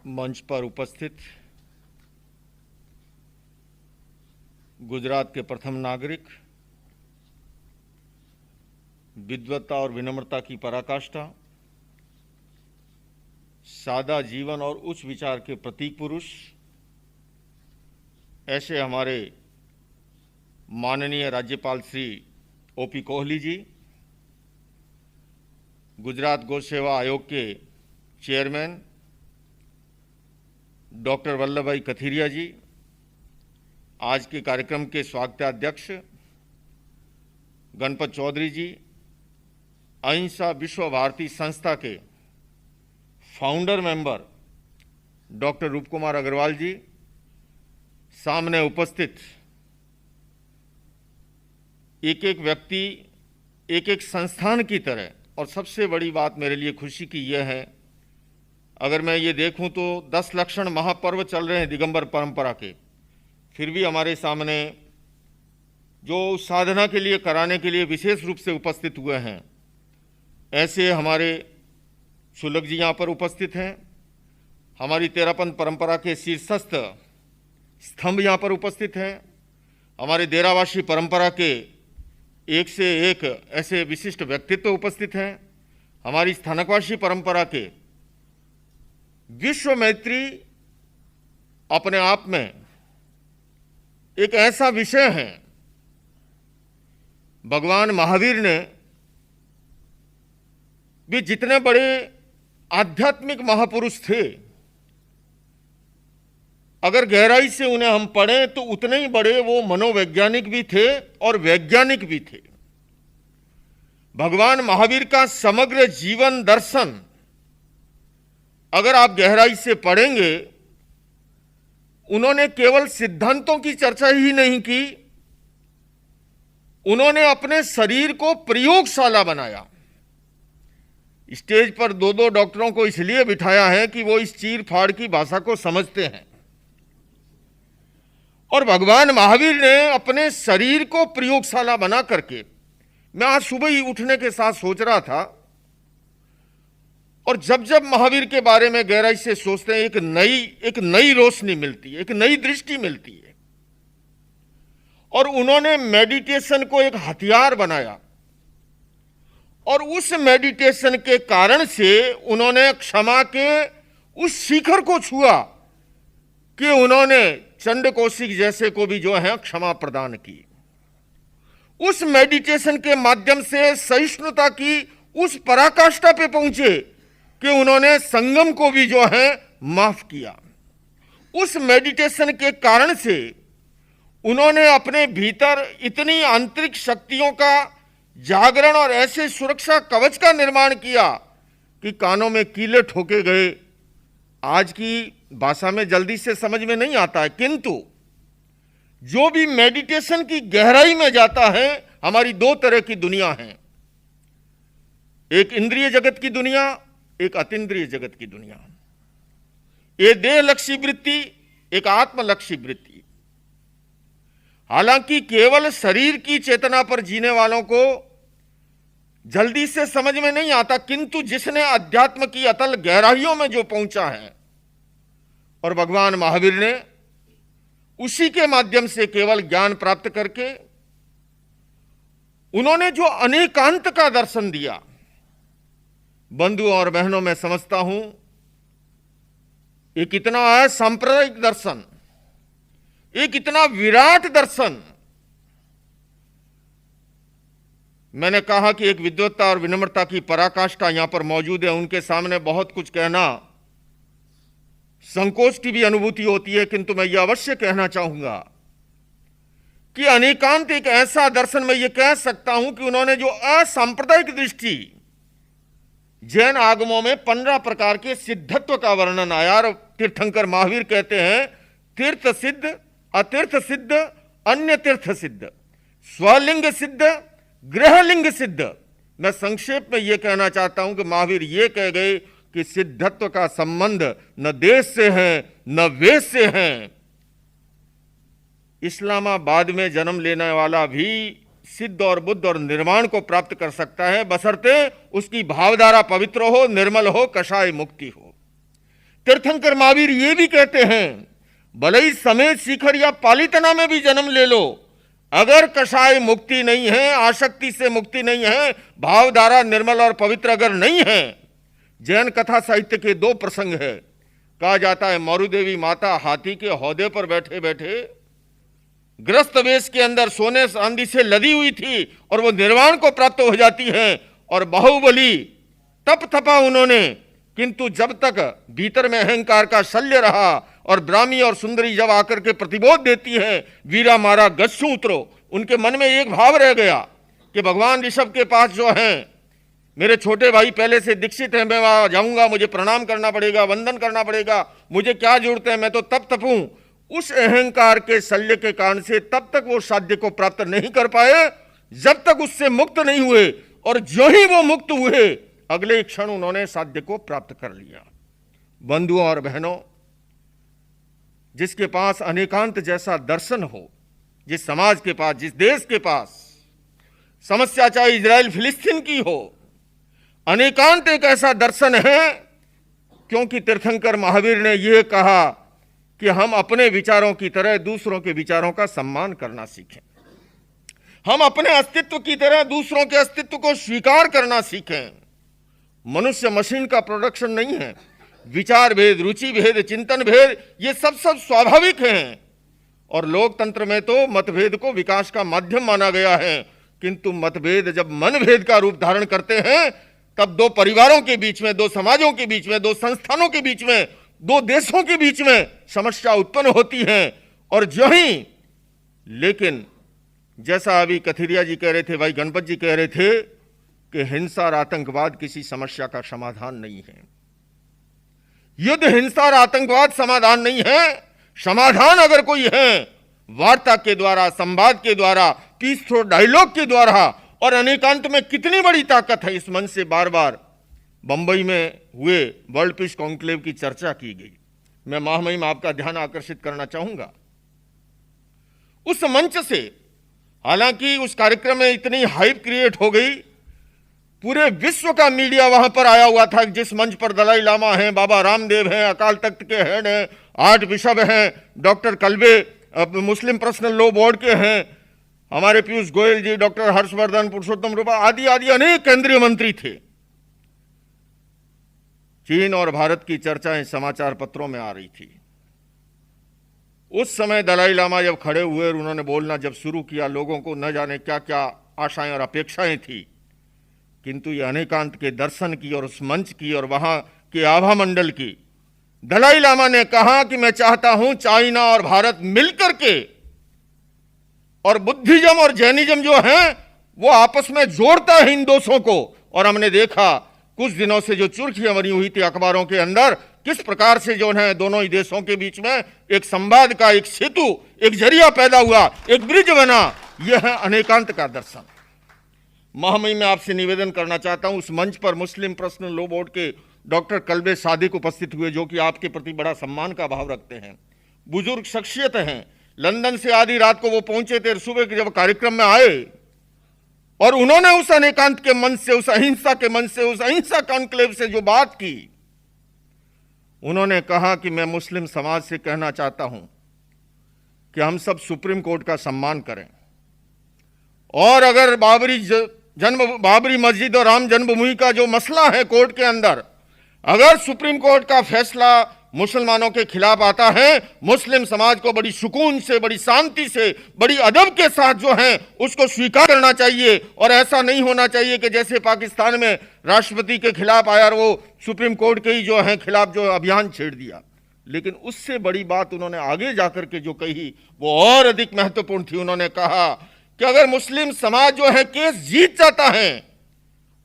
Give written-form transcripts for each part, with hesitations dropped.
मंच पर उपस्थित गुजरात के प्रथम नागरिक, विद्वत्ता और विनम्रता की पराकाष्ठा, सादा जीवन और उच्च विचार के प्रतीक पुरुष, ऐसे हमारे माननीय राज्यपाल श्री ओपी कोहली जी, गुजरात गौ सेवा आयोग के चेयरमैन डॉक्टर वल्लभ भाई कथीरिया जी, आज के कार्यक्रम के स्वागताध्यक्ष गणपत चौधरी जी, अहिंसा विश्व भारती संस्था के फाउंडर मेंबर डॉक्टर रूप कुमार अग्रवाल जी, सामने उपस्थित एक एक व्यक्ति एक एक संस्थान की तरह, और सबसे बड़ी बात मेरे लिए खुशी की यह है, अगर मैं ये देखूं तो 10 लक्षण महापर्व चल रहे हैं दिगंबर परंपरा के, फिर भी हमारे सामने जो साधना के लिए कराने के लिए विशेष रूप से उपस्थित हुए हैं, ऐसे हमारे शुल्क जी यहाँ पर उपस्थित हैं। हमारी तेरापंथ परंपरा के शीर्षस्थ स्तंभ यहाँ पर उपस्थित हैं। हमारे डेरावासी परंपरा के एक से एक ऐसे विशिष्ट व्यक्तित्व उपस्थित हैं। हमारी स्थानकवासी परंपरा के विश्व मैत्री अपने आप में एक ऐसा विषय है। भगवान महावीर ने भी जितने बड़े आध्यात्मिक महापुरुष थे, अगर गहराई से उन्हें हम पढ़ें तो उतने ही बड़े वो मनोवैज्ञानिक भी थे और वैज्ञानिक भी थे। भगवान महावीर का समग्र जीवन दर्शन अगर आप गहराई से पढ़ेंगे, उन्होंने केवल सिद्धांतों की चर्चा ही नहीं की, उन्होंने अपने शरीर को प्रयोगशाला बनाया। स्टेज पर दो दो डॉक्टरों को इसलिए बिठाया है कि वो इस चीर फाड़ की भाषा को समझते हैं, और भगवान महावीर ने अपने शरीर को प्रयोगशाला बना करके, मैं आज सुबह ही उठने के साथ सोच रहा था, और जब जब महावीर के बारे में गहराई से सोचते हैं, एक नई रोशनी मिलती है, एक नई दृष्टि मिलती है। और उन्होंने मेडिटेशन को एक हथियार बनाया, और उस मेडिटेशन के कारण से उन्होंने क्षमा के उस शिखर को छुआ कि उन्होंने चंड कौशिक जैसे को भी जो है क्षमा प्रदान की। उस मेडिटेशन के माध्यम से सहिष्णुता की उस पराकाष्ठा पे पहुंचे कि उन्होंने संगम को भी जो है माफ किया। उस मेडिटेशन के कारण से उन्होंने अपने भीतर इतनी आंतरिक शक्तियों का जागरण और ऐसे सुरक्षा कवच का निर्माण किया कि कानों में कीले ठोके गए। आज की भाषा में जल्दी से समझ में नहीं आता है, किंतु जो भी मेडिटेशन की गहराई में जाता है, हमारी दो तरह की दुनिया है, एक इंद्रिय जगत की दुनिया, एक अतीन्द्रिय जगत की दुनिया। ये देहलक्षी वृत्ति, एक आत्मलक्षी वृत्ति। हालांकि केवल शरीर की चेतना पर जीने वालों को जल्दी से समझ में नहीं आता, किंतु जिसने अध्यात्म की अतल गहराइयों में जो पहुंचा है, और भगवान महावीर ने उसी के माध्यम से केवल ज्ञान प्राप्त करके उन्होंने जो अनेकांत का दर्शन दिया। बंधुओं और बहनों, मैं समझता हूं एक इतना सांप्रदायिक दर्शन, एक इतना विराट दर्शन, मैंने कहा कि एक विद्वत्ता और विनम्रता की पराकाष्ठा यहां पर मौजूद है। उनके सामने बहुत कुछ कहना संकोच की भी अनुभूति होती है, किंतु मैं यह अवश्य कहना चाहूंगा कि अनेकांत एक ऐसा दर्शन, मैं ये कह सकता हूं कि उन्होंने जो असांप्रदायिक दृष्टि, जैन आगमों में 15 प्रकार के सिद्धत्व का वर्णन आया, और तीर्थंकर महावीर कहते हैं तीर्थ सिद्ध, अतीर्थ सिद्ध, अन्य तीर्थ सिद्ध, स्वलिंग सिद्ध, गृहलिंग सिद्ध। मैं संक्षेप में यह कहना चाहता हूं कि महावीर ये कह गए कि सिद्धत्व का संबंध न देश से है न वेश से है। इस्लामाबाद में जन्म लेने वाला भी सिद्ध और बुद्ध और निर्वाण को प्राप्त कर सकता है, बशर्ते उसकी भावधारा पवित्र हो, निर्मल हो, कषाय मुक्ति हो। तीर्थंकर महावीर ये भी कहते हैं, भले ही समेत शिखर या पालितना में भी जन्म ले लो, अगर कषाय मुक्ति नहीं है, आसक्ति से मुक्ति नहीं है, भावधारा निर्मल और पवित्र अगर नहीं है। जैन कथा साहित्य के 2 प्रसंग है। कहा जाता है मरुदेवी माता हाथी के हौदे पर बैठे बैठे ग्रस्त वेश के अंदर सोने चांदी से लदी हुई थी और वो निर्वाण को प्राप्त हो जाती है। और बाहुबली तप तपा उन्होंने, किंतु जब तक भीतर में अहंकार का शल्य रहा और ब्राह्मी और सुंदरी जब आकर के प्रतिबोध देती है, वीरा मारा गच्छू उतरो, उनके मन में एक भाव रह गया कि भगवान ऋषभ के पास जो हैं, मेरे छोटे भाई पहले से दीक्षित हैं, मैं वहां जाऊंगा, मुझे प्रणाम करना पड़ेगा, वंदन करना पड़ेगा, मुझे क्या जरूरत है, मैं तो तप तपूं। उस अहंकार के शल्य के कारण से तब तक वो साध्य को प्राप्त नहीं कर पाए जब तक उससे मुक्त नहीं हुए, और जो ही वो मुक्त हुए अगले क्षण उन्होंने साध्य को प्राप्त कर लिया। बंधुओं और बहनों, जिसके पास अनेकांत जैसा दर्शन हो, जिस समाज के पास, जिस देश के पास, समस्या चाहे इजराइल फिलिस्तीन की हो, अनेकांत एक ऐसा दर्शन है, क्योंकि तीर्थंकर महावीर ने यह कहा कि हम अपने विचारों की तरह दूसरों के विचारों का सम्मान करना सीखें, हम अपने अस्तित्व की तरह दूसरों के अस्तित्व को स्वीकार करना सीखें। मनुष्य मशीन का प्रोडक्शन नहीं है। विचार भेद, रुचि भेद, चिंतन भेद, ये सब स्वाभाविक हैं, और लोकतंत्र में तो मतभेद को विकास का माध्यम माना गया है। किंतु मतभेद जब मनभेद का रूप धारण करते हैं, तब 2 परिवारों के बीच में, 2 समाजों के बीच में, 2 संस्थानों के बीच में, 2 देशों के बीच में समस्या उत्पन्न होती है। और जो ही, लेकिन जैसा अभी कथिरिया जी कह रहे थे, भाई गणपत जी कह रहे थे कि हिंसा और आतंकवाद किसी समस्या का समाधान नहीं है। युद्ध, हिंसा और आतंकवाद समाधान नहीं है। समाधान अगर कोई है, वार्ता के द्वारा, संवाद के द्वारा, पीस थ्रू डायलॉग के द्वारा। और अनेकांत में कितनी बड़ी ताकत है। इस मंच से बार बार बंबई में हुए वर्ल्ड पीस कॉन्क्लेव की चर्चा की गई। मैं महामहिम आपका ध्यान आकर्षित करना चाहूंगा उस मंच से। हालांकि उस कार्यक्रम में इतनी हाइप क्रिएट हो गई, पूरे विश्व का मीडिया वहां पर आया हुआ था। जिस मंच पर दलाई लामा हैं, बाबा रामदेव हैं, अकाल तख्त के हेड हैं, 8 बिशप हैं, डॉक्टर कल्बे मुस्लिम पर्सनल लॉ बोर्ड के हैं, हमारे पीयूष गोयल जी, डॉक्टर हर्षवर्धन, पुरुषोत्तम रूपा आदि आदि अनेक केंद्रीय मंत्री थे। चीन और भारत की चर्चाएं समाचार पत्रों में आ रही थी। उस समय दलाई लामा जब खड़े हुए और उन्होंने बोलना जब शुरू किया, लोगों को न जाने क्या क्या आशाएं और अपेक्षाएं थी, किंतु ये अनेकांत के दर्शन की और उस मंच की और वहां के आभा मंडल की। दलाई लामा ने कहा कि मैं चाहता हूं चाइना और भारत मिलकर के और बुद्धिज्म और जैनिज्म जो है वो आपस में जोड़ता है इन दोषों को। और हमने देखा कुछ दिनों से जो सुर्खियां बनी हुई थी अखबारों के अंदर, किस प्रकार से जो है दोनों ही देशों के बीच में एक संवाद का एक सेतु, एक जरिया पैदा हुआ, एक ब्रिज बना। यह है अनेकांत का दर्शन। महामहिम मैं आपसे निवेदन करना चाहता हूं, उस मंच पर मुस्लिम पर्सनल लॉ बोर्ड के डॉक्टर कल्बे सादिक उपस्थित हुए, जो कि आपके प्रति बड़ा सम्मान का भाव रखते हैं, बुजुर्ग शख्सियत हैं। लंदन से आधी रात को वो पहुंचे थे, सुबह के जब कार्यक्रम में आए और उन्होंने उस अनेकांत के मंच से, उस अहिंसा के मंच से, उस अहिंसा कॉन्क्लेव से जो बात की, उन्होंने कहा कि मैं मुस्लिम समाज से कहना चाहता हूं कि हम सब सुप्रीम कोर्ट का सम्मान करें, और अगर बाबरी मस्जिद और राम जन्मभूमि का जो मसला है कोर्ट के अंदर, अगर सुप्रीम कोर्ट का फैसला मुसलमानों के खिलाफ आता है, मुस्लिम समाज को बड़ी सुकून से, बड़ी शांति से, बड़ी अदब के साथ जो है उसको स्वीकार करना चाहिए। और ऐसा नहीं होना चाहिए कि जैसे पाकिस्तान में राष्ट्रपति के खिलाफ आया और वो सुप्रीम कोर्ट के ही जो है खिलाफ जो अभियान छेड़ दिया। लेकिन उससे बड़ी बात उन्होंने आगे जाकर के जो कही वो और अधिक महत्वपूर्ण थी। उन्होंने कहा कि अगर मुस्लिम समाज जो है केस जीत जाता है,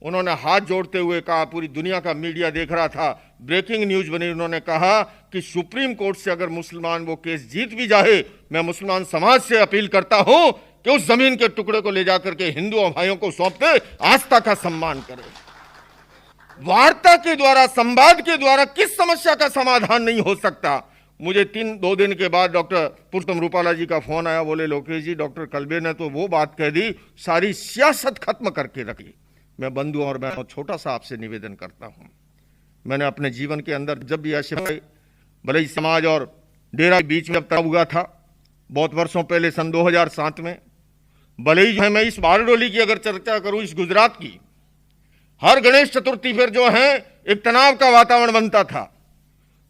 उन्होंने हाथ जोड़ते हुए कहा, पूरी दुनिया का मीडिया देख रहा था, ब्रेकिंग न्यूज बनी, उन्होंने कहा कि सुप्रीम कोर्ट से अगर मुसलमान वो केस जीत भी जाए, मैं मुसलमान समाज से अपील करता हूं कि उस जमीन के टुकड़े को ले जाकर के हिंदुओं भाइयों को सौंप दे, आस्था का सम्मान करे। वार्ता के द्वारा, संवाद के द्वारा किस समस्या का समाधान नहीं हो सकता। मुझे 2 दिन के बाद डॉक्टर पुरुषोत्तम रूपाला जी का फोन आया, बोले लोकेश जी, डॉक्टर कल्बे ने तो वो बात कह दी, सारी सियासत खत्म करके रखी। मैं बंधुओं और मैं छोटा सा आपसे निवेदन करता हूं, मैंने अपने जीवन के अंदर जब भी ऐसे भले ही समाज और डेरा के बीच में अब तनाव हुआ था बहुत वर्षों पहले सन 2007 में। भले ही जो है मैं इस बारडोली की अगर चर्चा करूं, इस गुजरात की, हर गणेश चतुर्थी फिर जो है एक तनाव का वातावरण बनता था।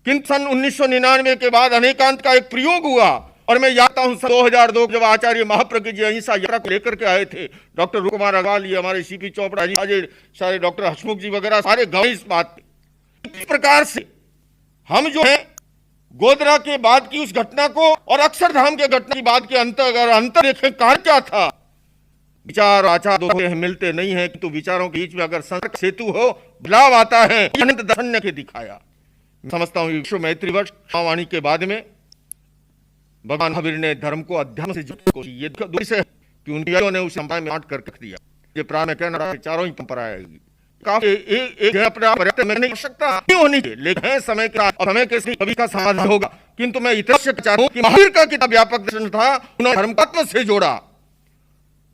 किंतु सन 1999 के बाद अनेकांत का एक प्रयोग हुआ और मैं याद हूं सन 2002 जब आचार्य महाप्रज्ञ जी अहिंसा यात्रा को लेकर के आए थे, डॉक्टर रूप कुमार अग्रवाल, ये हमारे सीपी चोपड़ा जी, सारे डॉक्टर हसमुख जी वगैरह सारे गए इस बात पे। इस प्रकार से हम जो है गोधरा के बाद की उस घटना को और अक्षरधाम के घटना की बात के अंतर देखें, कारण क्या था। विचार आचार दो मिलते नहीं है, किंतु विचारों के बीच में अगर संपर्क सेतु हो, बदलाव आता है। अनंत दर्शन ने के दिखाया। मैं समझता हूं विश्व मैत्री वर्ष वाणी के बाद में भगवान महावीर ने धर्म को अध्यात्म से जोड़ने की कोशिश, ये दूरी से कि उन्होंने ने उस संप्रदाय में बांट कर रख दिया। ये प्राण में कहना चारों ही परंपरा आएगी, काफी एक अपने आप पर्याप्त में नहीं आवश्यकता नहीं होनी चाहिए, लेकिन समय के समय के कभी का समाधान होगा। किंतु मैं इतना चाहता हूं कि महावीर का कितना व्यापक दर्शन था, उन्होंने धर्म से जोड़ा,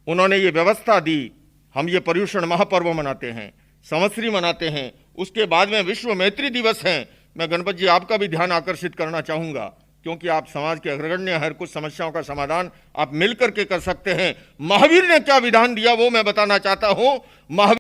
उन्होंने ये व्यवस्था दी। हम ये पर्युषण महापर्व मनाते हैं, संवत्सरी मनाते हैं, उसके बाद में विश्व मैत्री दिवस है। मैं गणपत जी आपका भी ध्यान आकर्षित करना चाहूंगा, क्योंकि आप समाज के अग्रगण्य हर कुछ समस्याओं का समाधान आप मिलकर के कर सकते हैं। महावीर ने क्या विधान दिया वो मैं बताना चाहता हूं। महावीर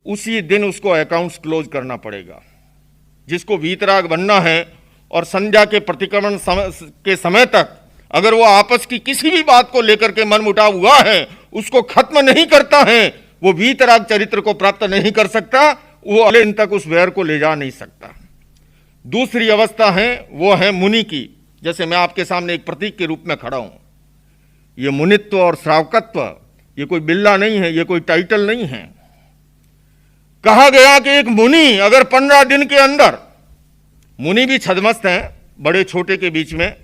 उसी दिन उसको अकाउंट्स क्लोज करना पड़ेगा। जिसको वीतराग बनना है और संध्या के प्रतिक्रमण के समय तक अगर वो आपस की किसी भी बात को लेकर के मनमुटाव हुआ है, उसको खत्म नहीं करता है, वो वीतराग चरित्र को प्राप्त नहीं कर सकता, वो अगले दिन तक उस वैर को ले जा नहीं सकता। दूसरी अवस्था है वो है मुनि की। जैसे मैं आपके सामने एक प्रतीक के रूप में खड़ा हूं। ये मुनित्व और श्रावकत्व ये कोई बिल्ला नहीं है, ये कोई टाइटल नहीं है। कहा गया कि एक मुनि अगर 15 दिन के अंदर, मुनि भी छदमस्त हैं, बड़े छोटे के बीच में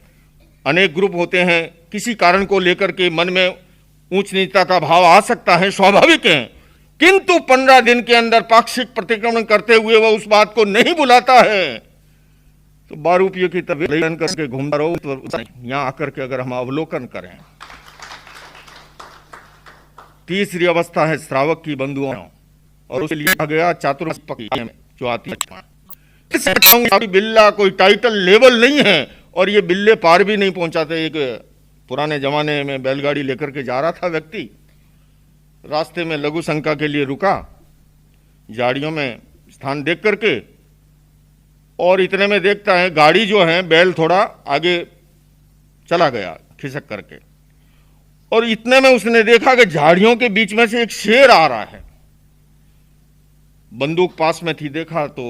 अनेक ग्रुप होते हैं, किसी कारण को लेकर के मन में ऊंच नीचता का भाव आ सकता है, स्वाभाविक है। किंतु 15 दिन के अंदर पाक्षिक प्रतिक्रमण करते हुए वह उस बात को नहीं बुलाता है, तो 12 रुपये की तबीयत करके घूमता रहो। तो यहां आकर के अगर हम अवलोकन करें, तीसरी अवस्था है श्रावक की बंधुओं, और उसके लिए कहा गया चातुर्मास में जो आती है। बिल्ला कोई टाइटल लेवल नहीं है और ये बिल्ले पार भी नहीं पहुंचाते। एक पुराने जमाने में बैलगाड़ी लेकर के जा रहा था व्यक्ति, रास्ते में लघु शंका के लिए रुका, झाड़ियों में स्थान देख करके, और इतने में देखता है गाड़ी जो है बैल थोड़ा आगे चला गया खिसक करके, और इतने में उसने देखा कि झाड़ियों के बीच में से एक शेर आ रहा है। बंदूक पास में थी, देखा तो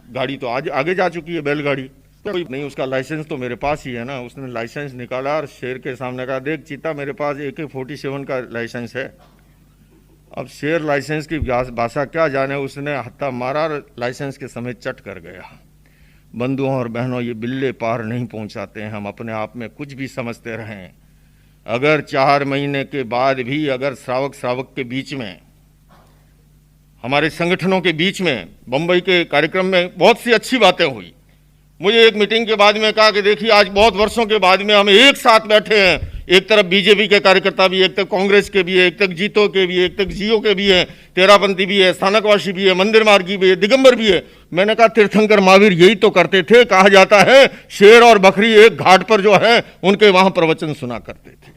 गाड़ी तो आज आगे जा चुकी है बैलगाड़ी, कोई नहीं, उसका लाइसेंस तो मेरे पास ही है ना। उसने लाइसेंस निकाला और शेर के सामने कहा, देख चीता मेरे पास AK-47 का लाइसेंस है। अब शेर लाइसेंस की भाषा क्या जाने, उसने हत्था मारा, लाइसेंस के समेत चट कर गया। बंधुओं और बहनों, ये बिल्ले पार नहीं पहुंचाते हैं। हम अपने आप में कुछ भी समझते रहें, अगर 4 महीने के बाद भी अगर श्रावक के बीच में, हमारे संगठनों के बीच में, बंबई के कार्यक्रम में बहुत सी अच्छी बातें हुई। मुझे एक मीटिंग के बाद में कहा कि देखिए आज बहुत वर्षों के बाद में हम एक साथ बैठे हैं, एक तरफ बीजेपी के कार्यकर्ता भी, एक तरफ कांग्रेस के भी है, एक तरफ जीतो के भी है, एक तरफ जियो के भी है, तेरापंथी भी है, स्थानकवासी भी है, मंदिर मार्गी भी है, दिगंबर भी है। मैंने कहा तीर्थंकर महावीर यही तो करते थे। कहा जाता है शेर और बकरी एक घाट पर जो है उनके वहां प्रवचन सुना करते थे।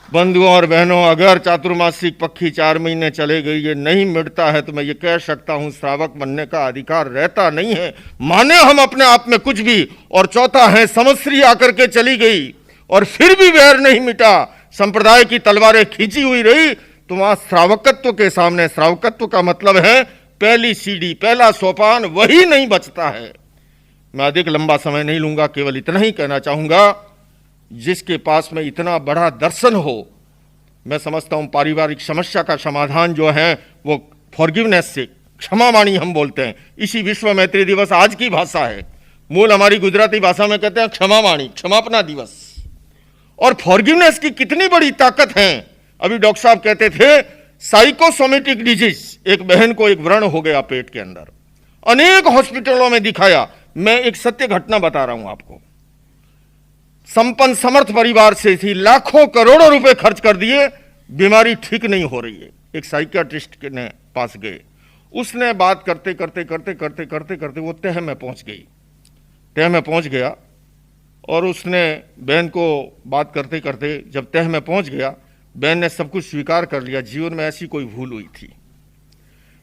बंधुओं और बहनों, अगर चातुर्मासिक पक्षी 4 महीने चले गई, ये नहीं मिटता है, तो मैं ये कह सकता हूं श्रावक बनने का अधिकार रहता नहीं है, माने हम अपने आप में कुछ भी। और चौथा है संवत्सरी आकर के चली गई और फिर भी वैर नहीं मिटा, संप्रदाय की तलवारें खींची हुई रही, तो वहां श्रावकत्व के सामने, श्रावकत्व का मतलब है पहली सीढ़ी, पहला सोपान, वही नहीं बचता है। मैं अधिक लंबा समय नहीं लूंगा, केवल इतना ही कहना चाहूंगा, जिसके पास में इतना बड़ा दर्शन हो, मैं समझता हूं पारिवारिक समस्या का समाधान जो है वो फॉरगिवनेस से, क्षमा वाणी हम बोलते हैं। इसी विश्व मैत्री दिवस आज की भाषा है, मूल हमारी गुजराती भाषा में कहते हैं क्षमा वाणी, क्षमापना दिवस। और फॉरगिवनेस की कितनी बड़ी ताकत है। अभी डॉक्टर साहब कहते थे साइकोसोमेटिक डिजीज, एक बहन को एक व्रण हो गया पेट के अंदर, अनेक हॉस्पिटलों में दिखाया। मैं एक सत्य घटना बता रहा हूं आपको। संपन्न समर्थ परिवार से थी, लाखों करोड़ों रुपए खर्च कर दिए, बीमारी ठीक नहीं हो रही है। एक साइकियाट्रिस्ट के ने पास गए, उसने बात करते करते करते करते करते करते वो तह में पहुंच गई, तह में पहुंच गया। और उसने बहन को बात करते करते जब तह में पहुंच गया, बहन ने सब कुछ स्वीकार कर लिया, जीवन में ऐसी कोई भूल हुई थी।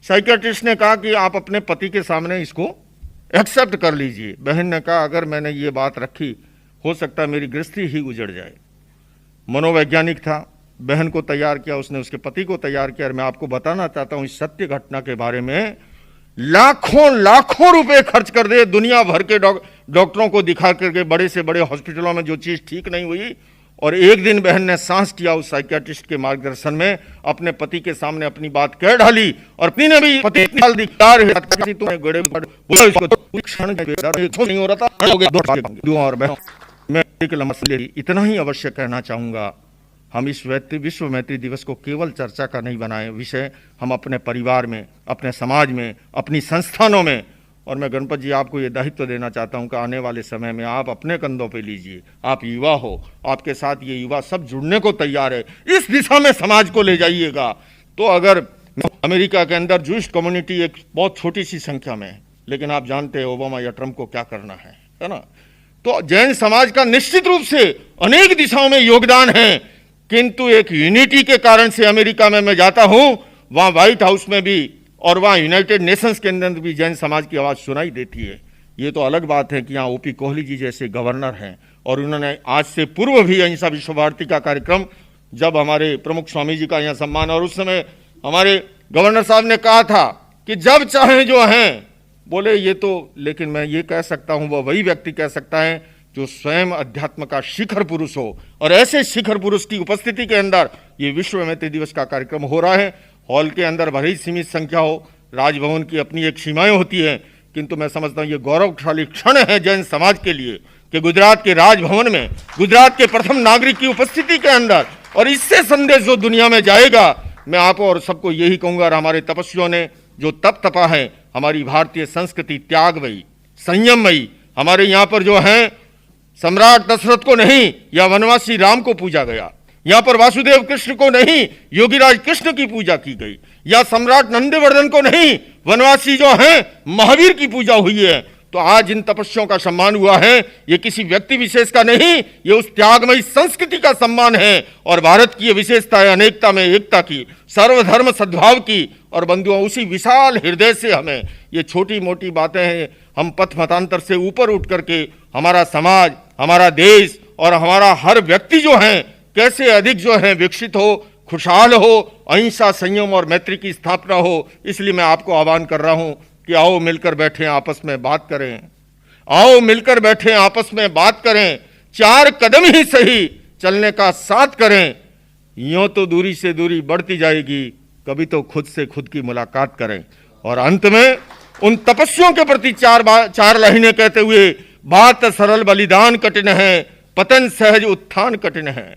साइकियाट्रिस्ट ने कहा कि आप अपने पति के सामने इसको एक्सेप्ट कर लीजिए। बहन ने कहा अगर मैंने ये बात रखी, हो सकता है मेरी गृहस्थी ही उजड़ जाए। मनोवैज्ञानिक था, बहन को तैयार किया, उसने उसके पति को तैयार किया। और मैं आपको बताना चाहता हूं इस सत्य घटना के बारे में, लाखों लाखों रुपए खर्च कर दे, दुनिया भर के डॉक्टरों को दिखा करके बड़े से बड़े हॉस्पिटलों में जो चीज ठीक नहीं हुई, और एक दिन बहन ने सांस किया उस साइकियाट्रिस्ट के मार्गदर्शन में, अपने पति के सामने अपनी बात कह डाली। और पति ने भी पति निकाल दी, मैं एक मसले इतना ही अवश्य कहना चाहूंगा, हम इस विश्व मैत्री दिवस को केवल चर्चा का नहीं बनाए विषय, हम अपने परिवार में, अपने समाज में, अपनी संस्थानों में, और मैं गणपत जी आपको ये दायित्व देना चाहता हूं कि आने वाले समय में आप अपने कंधों पे लीजिए। आप युवा हो, आपके साथ ये युवा सब जुड़ने को तैयार है, इस दिशा में समाज को ले जाइएगा। तो अगर अमेरिका के अंदर जूइश कम्युनिटी एक बहुत छोटी सी संख्या में है, लेकिन आप जानते हैं ओबामा या ट्रंप को क्या करना है ना। तो जैन समाज का निश्चित रूप से अनेक दिशाओं में योगदान है, किंतु एक यूनिटी के कारण से अमेरिका में मैं जाता हूं, वहां व्हाइट हाउस में भी और वहां यूनाइटेड नेशंस के अंदर भी जैन समाज की आवाज सुनाई देती है। ये तो अलग बात है कि यहाँ ओपी कोहली जी जैसे गवर्नर हैं, और उन्होंने आज से पूर्व भी अहिंसा विश्व भारती का कार्यक्रम, जब हमारे प्रमुख स्वामी जी का यहाँ सम्मान, और उस समय हमारे गवर्नर साहब ने कहा था कि जब चाहे जो हैं, बोले ये तो, लेकिन मैं ये कह सकता हूं वह वही व्यक्ति कह सकता है जो स्वयं अध्यात्म का शिखर पुरुष हो, और ऐसे शिखर पुरुष की उपस्थिति के अंदर ये विश्व मैत्री दिवस का कार्यक्रम हो रहा है। हॉल के अंदर भरी सीमित संख्या हो, राजभवन की अपनी एक सीमाएं होती हैं, किंतु मैं समझता हूं ये गौरवशाली क्षण है जैन समाज के लिए कि गुजरात के राजभवन में गुजरात के प्रथम नागरिक की उपस्थिति के अंदर, और इससे संदेश जो दुनिया में जाएगा, मैं आप और सबको यही कहूंगा, और हमारे तपस्वियों ने जो तप तपा है, हमारी भारतीय संस्कृति त्यागमयी, संयममयी, हमारे यहाँ पर जो है सम्राट दशरथ को नहीं या वनवासी राम को पूजा गया, यहाँ पर वासुदेव कृष्ण को नहीं योगीराज कृष्ण की पूजा की गई, या सम्राट नंदवर्धन को नहीं वनवासी जो हैं महावीर की पूजा हुई है। तो आज इन तपस्याओं का सम्मान हुआ है, ये किसी व्यक्ति विशेष का नहीं, ये उस त्यागमयी संस्कृति का सम्मान है। और भारत की ये विशेषता है अनेकता में एकता की, सर्वधर्म सद्भाव की। और बंधुओं, उसी विशाल हृदय से हमें ये छोटी मोटी बातें हैं, हम पथ मतांतर से ऊपर उठ करके हमारा समाज, हमारा देश और हमारा हर व्यक्ति जो है कैसे अधिक जो है विकसित हो, खुशहाल हो, अहिंसा, संयम और मैत्री की स्थापना हो। इसलिए मैं आपको आह्वान कर रहा हूं कि आओ मिलकर बैठें, आपस में बात करें, आओ मिलकर बैठें, आपस में बात करें, 4 कदम ही सही चलने का साथ करें। यूं तो दूरी से दूरी बढ़ती जाएगी, कभी तो खुद से खुद की मुलाकात करें। और अंत में उन तपस्वियों के प्रति 4 लाइनें कहते हुए, बात सरल बलिदान कठिन है, पतन सहज उत्थान कठिन है।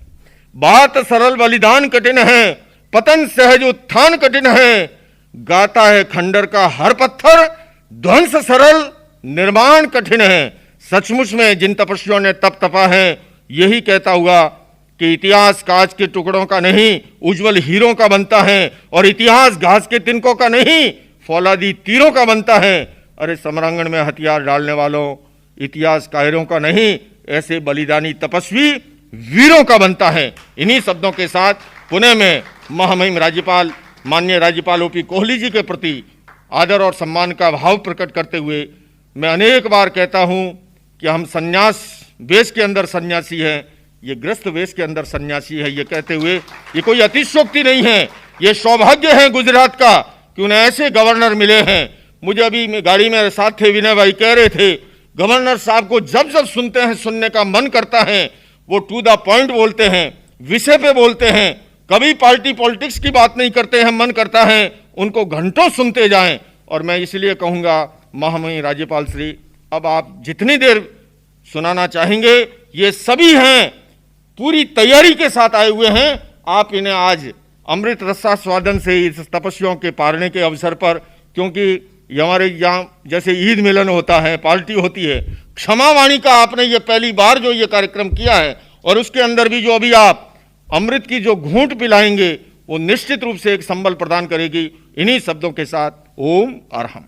बात सरल बलिदान कठिन है, पतन सहज उत्थान कठिन है। गाता है खंडर का हर पत्थर, ध्वंस सरल निर्माण कठिन है। सचमुच में जिन तपस्वियों ने तप तपा है, यही कहता हुआ कि इतिहास कांच के टुकड़ों का नहीं, उज्जवल हीरों का बनता है, और इतिहास घास के तिनकों का नहीं, फौलादी तीरों का बनता है। अरे समरांगण में हथियार डालने वालों, इतिहास कायरों का नहीं, ऐसे बलिदानी तपस्वी वीरों का बनता है। इन्हीं शब्दों के साथ पुणे में महामहिम राज्यपाल माननीय राज्यपाल ओपी कोहली जी के प्रति आदर और सम्मान का भाव प्रकट करते हुए मैं अनेक बार कहता हूं कि हम सन्यास वेश के अंदर सन्यासी हैं, ये गृहस्थ वेश के अंदर सन्यासी है। ये कहते हुए ये कोई अतिशयोक्ति नहीं है, ये सौभाग्य है गुजरात का कि उन्हें ऐसे गवर्नर मिले हैं। मुझे अभी गाड़ी में साथ थे, विनय भाई कह रहे थे, गवर्नर साहब को जब जब सुनते हैं, सुनने का मन करता है, वो टू द पॉइंट बोलते हैं, विषय पे बोलते हैं, कभी पार्टी पॉलिटिक्स की बात नहीं करते हैं। मन करता है उनको घंटों सुनते जाएं। और मैं इसलिए कहूंगा महामहिम राज्यपाल श्री, अब आप जितनी देर सुनाना चाहेंगे, ये सभी हैं पूरी तैयारी के साथ आए हुए हैं। आप इन्हें आज अमृत रसा स्वादन से इस तपस्याओं के पारने के अवसर पर, क्योंकि ये हमारे यहाँ जैसे ईद मिलन होता है, पार्टी होती है, क्षमा वाणी का आपने ये पहली बार जो ये कार्यक्रम किया है, और उसके अंदर भी जो अभी आप अमृत की जो घूंट पिलाएंगे वो निश्चित रूप से एक संबल प्रदान करेगी। इन्हीं शब्दों के साथ ओम अरहम।